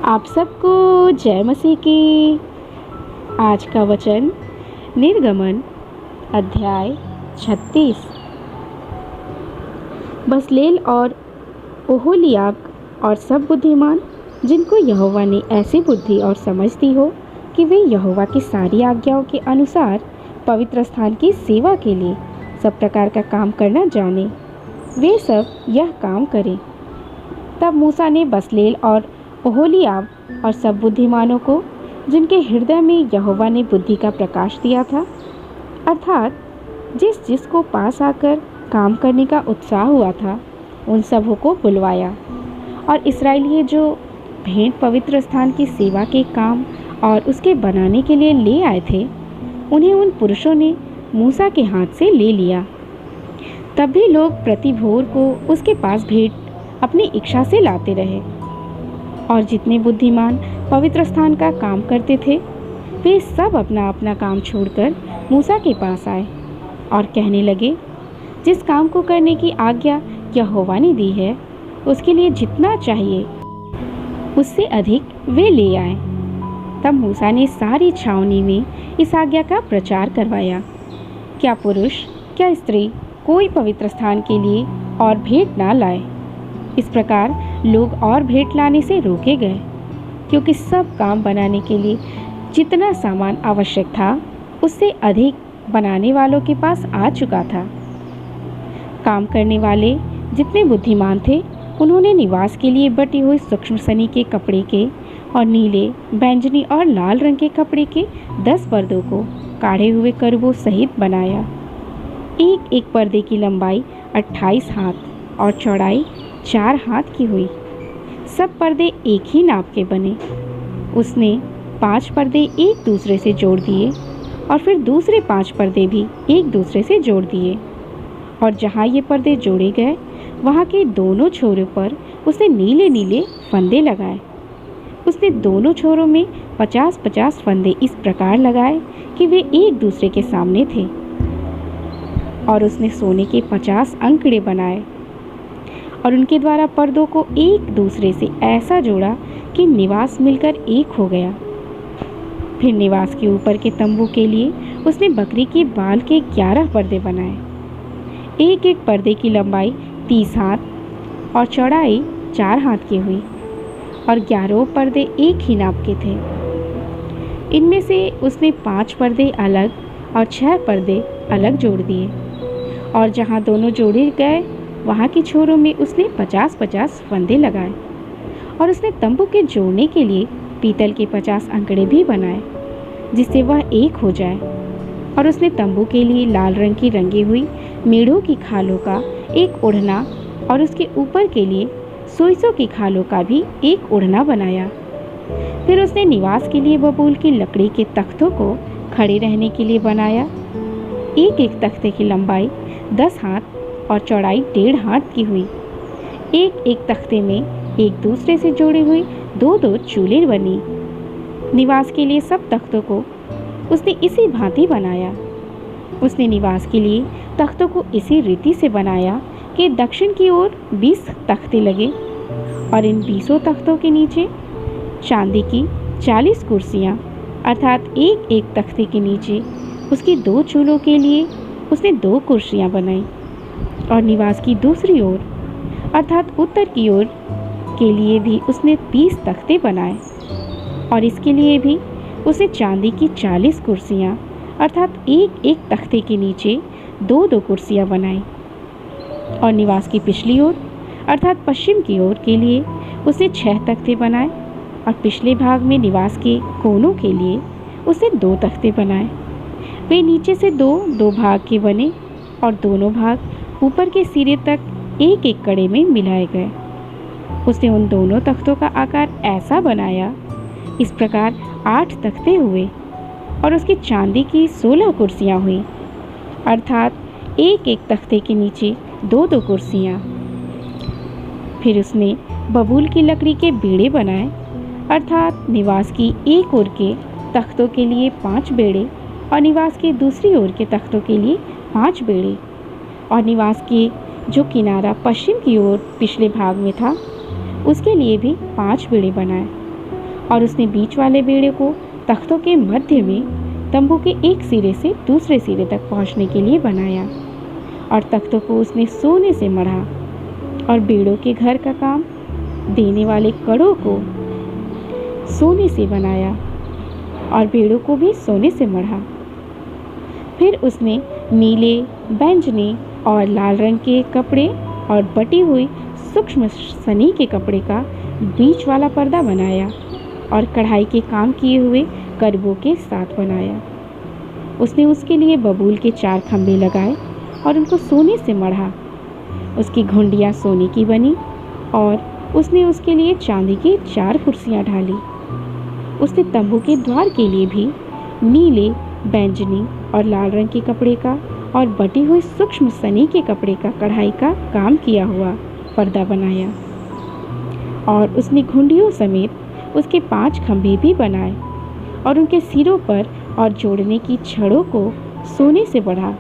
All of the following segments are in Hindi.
आप सबको जय मसीह की। आज का वचन निर्गमन अध्याय 36। बसलेल और ओहोलियाब और सब बुद्धिमान जिनको यहोवा ने ऐसी बुद्धि और समझ दी हो कि वे यहोवा की सारी आज्ञाओं के अनुसार पवित्र स्थान की सेवा के लिए सब प्रकार का काम करना जाने, वे सब यह काम करें। तब मूसा ने बसलेल और ओहोलियाब और सब बुद्धिमानों को, जिनके हृदय में यहोवा ने बुद्धि का प्रकाश दिया था, अर्थात जिस जिसको पास आकर काम करने का उत्साह हुआ था, उन सबों को बुलवाया। और इस्राएली जो भेंट पवित्र स्थान की सेवा के काम और उसके बनाने के लिए ले आए थे, उन्हें उन पुरुषों ने मूसा के हाथ से ले लिया। तब भी लोग प्रति भोर को उसके पास भेंट अपनी इच्छा से लाते रहे। और जितने बुद्धिमान पवित्र स्थान का काम करते थे, वे सब अपना अपना काम छोड़कर मूसा के पास आए और कहने लगे, जिस काम को करने की आज्ञा यहोवा ने दी है, उसके लिए जितना चाहिए उससे अधिक वे ले आए। तब मूसा ने सारी छावनी में इस आज्ञा का प्रचार करवाया, क्या पुरुष क्या स्त्री कोई पवित्र स्थान के लिए और भेंट ना लाए। इस प्रकार लोग और भेंट लाने से रोके गए, क्योंकि सब काम बनाने के लिए जितना सामान आवश्यक था, उससे अधिक बनाने वालों के पास आ चुका था। काम करने वाले जितने बुद्धिमान थे, उन्होंने निवास के लिए बटी हुई सूक्ष्म सनी के कपड़े के और नीले, बैंगनी और लाल रंग के कपड़े के 10 पर्दों को काढ़े हुए करूबों सहित बनाया। एक एक पर्दे की लंबाई 28 हाथ और चौड़ाई 4 हाथ की हुई। सब पर्दे एक ही नाप के बने। उसने 5 पर्दे एक दूसरे से जोड़ दिए और फिर दूसरे 5 पर्दे भी एक दूसरे से जोड़ दिए। और जहाँ ये पर्दे जोड़े गए, वहाँ के दोनों छोरों पर उसने नीले नीले फंदे लगाए। उसने दोनों छोरों में 50-50 फंदे इस प्रकार लगाए कि वे एक दूसरे के सामने थे। और उसने सोने के 50 अंकड़े बनाए और उनके द्वारा पर्दों को एक दूसरे से ऐसा जोड़ा कि निवास मिलकर एक हो गया। फिर निवास के ऊपर के तंबू के लिए उसने बकरी के बाल के 11 पर्दे बनाए। एक एक पर्दे की लंबाई 30 हाथ और चौड़ाई 4 हाथ की हुई और 11 पर्दे एक ही नाप के थे। इनमें से उसने 5 पर्दे अलग और 6 पर्दे अलग जोड़ दिए। और जहाँ दोनों जोड़े गए, वहाँ की छोरों में उसने 50-50 फंदे लगाए। और उसने तंबू के जोड़ने के लिए पीतल के 50 अंकड़े भी बनाए, जिससे वह एक हो जाए। और उसने तंबू के लिए लाल रंग की रंगी हुई मेढ़ों की खालों का एक ओढ़ना और उसके ऊपर के लिए सोइसों की खालों का भी एक ओढ़ना बनाया। फिर उसने निवास के लिए बबूल की लकड़ी के तख्तों को खड़े रहने के लिए बनाया। एक एक तख्ते की लंबाई 10 हाथ और चौड़ाई 1.5 हाथ की हुई। एक एक तख्ते में एक दूसरे से जोड़ी हुई 2-2 चूलें बनी। निवास के लिए सब तख्तों को उसने इसी भांति बनाया। उसने निवास के लिए तख्तों को इसी रीति से बनाया कि दक्षिण की ओर 20 तख्ते लगे और इन 20 तख्तों के नीचे चांदी की 40 कुर्सियाँ, अर्थात एक एक तख्ते के नीचे उसकी 2 चूलों के लिए उसने 2 कुर्सियाँ बनाई। और निवास की दूसरी ओर, अर्थात उत्तर की ओर के लिए भी उसने 30 तख्ते बनाए और इसके लिए भी उसने चांदी की 40 कुर्सियाँ, अर्थात एक एक तख्ते के नीचे 2-2 कुर्सियाँ बनाई। और निवास की पिछली ओर, अर्थात पश्चिम की ओर के लिए उसने 6 तख्ते बनाए और पिछले भाग में निवास के कोनों के लिए उसने 2 तख्ते बनाए। वे नीचे से 2-2 भाग के बने और दोनों भाग ऊपर के सिरे तक एक एक कड़े में मिलाए गए। उसने उन दोनों तख्तों का आकार ऐसा बनाया, इस प्रकार 8 तख्ते हुए और उसकी चांदी की 16 कुर्सियाँ हुई, अर्थात एक एक तख्ते के नीचे 2-2 कुर्सियाँ। फिर उसने बबूल की लकड़ी के बेड़े बनाए, अर्थात निवास की एक ओर के तख्तों के लिए 5 बेड़े और निवास के दूसरी ओर के तख्तों के लिए 5 बेड़े। और निवास के जो किनारा पश्चिम की ओर पिछले भाग में था, उसके लिए भी 5 बेड़े बनाए और उसने बीच वाले बेड़े को तख्तों के मध्य में तंबू के एक सिरे से दूसरे सिरे तक पहुंचने के लिए बनाया, और तख्तों को उसने सोने से मढ़ा, और बेड़ों के घर का काम देने वाले कड़ों को सोने से बनाया, और बेड़ों को भी सोने से मढ़ा। फिर उसने नीले, बैंगनी और लाल रंग के कपड़े और बटी हुई सूक्ष्म सनी के कपड़े का बीच वाला पर्दा बनाया, और कढ़ाई के काम किए हुए करबों के साथ बनाया। उसने उसके लिए बबूल के 4 खंभे लगाए और उनको सोने से मढ़ा। उसकी घुंडियाँ सोने की बनी, और उसने उसके लिए चांदी की 4 कुर्सियाँ ढाली। उसने तंबू के द्वार के लिए भी नीले, बैंगनी और लाल रंग के कपड़े का और बटी हुई सूक्ष्म सनी के कपड़े का कढ़ाई का काम किया हुआ पर्दा बनाया, और उसने घुंडियों समेत उसके 5 खंभे भी बनाए, और उनके सिरों पर और जोड़ने की छड़ों को सोने से बढ़ा,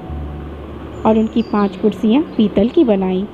और उनकी 5 कुर्सियाँ पीतल की बनाई।